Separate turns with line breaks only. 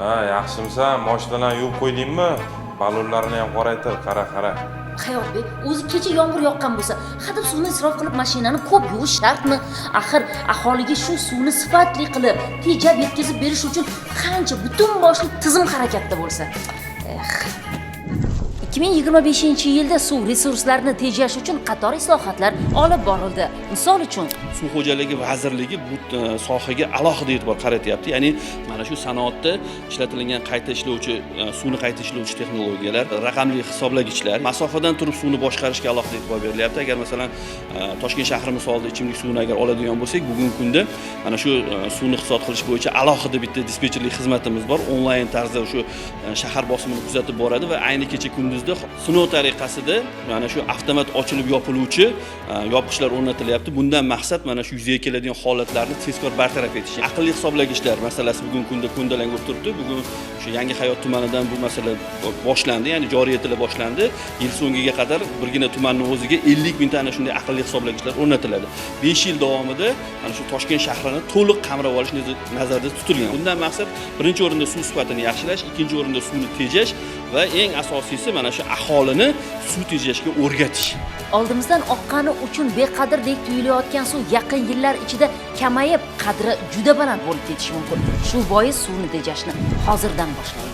Ha, yaxshimisan? Mashinalarni yuvib qo'ydingmi? Ballonlarni ham qoraytir, qara.
Hayotbek, o'zi kecha yomg'ir yoqqan bo'lsa, hadeb suvni isrof qilib mashinani ko'p yuvish shartmi? Axir aholiga shu suvni sifatli qilib, tejab yetkazib berish uchun qancha butun boshli tizim harakatda bo'lsa. 2025-yilda suv resurslarini tejash uchun qator islohotlar olib borildi. Misol uchun,
Suv xo'jaligi vazirligi bu sohaga alohida e'tibor qaratyapti. Ya'ni mana shu sanoatda ishlatilgan qayta ishlovchi, suvni qayta ishlovchi texnologiyalar, raqamli hisoblagichlar, masofadan turib suvni boshqarishga alohida e'tibor berilyapti. Agar masalan Toshkent shahri misolida ichimlik suvini agar oladigan bo'lsak, bugungi kunda mana shu suvni hisob qilish bo'yicha alohida bitta dispetcherlik xizmatimiz bor. Onlayn tarzda shu shahar bosimini kuzatib boradi va ayni kecha kunduzda sinov tariqasida mana shu avtomat ochilib yopiluvchi yopiqishlar o'rnatilyapti. Bundan maqsad mana shu yuzaga keladigan holatlarni tezkor bartaraf etish. Aqlli hisoblagichlar masalasi bugungi kunda ko'ndalang bo'lib turibdi. Bugun shu Yangi hayot tumanidan bu masala boshlandi, ya'ni joriy etila boshlandi. Yil so'ngiga qadar birgina tumanning o'ziga 50 mingta ana shunday aqlli hisoblagichlar o'rnatiladi. 5 yil davomida mana shu Toshkent shahrini to'liq qamrab olish nazarda tutilgan. Bundan maqsad birinchi o'rinda suv sifatini yaxshilash, ikkinchi o'rinda suvni tejash va eng asosiysi mana shu aholini suv tejashga o'rgatish.
oldimizdan oqqani uchun beqadrdek tuyulayotgan suv yaqin yillar ichida kamayib, qadri juda baland bo'lib ketishi mumkin. Shu bois suvni tejashni hozirdan boshlaylik.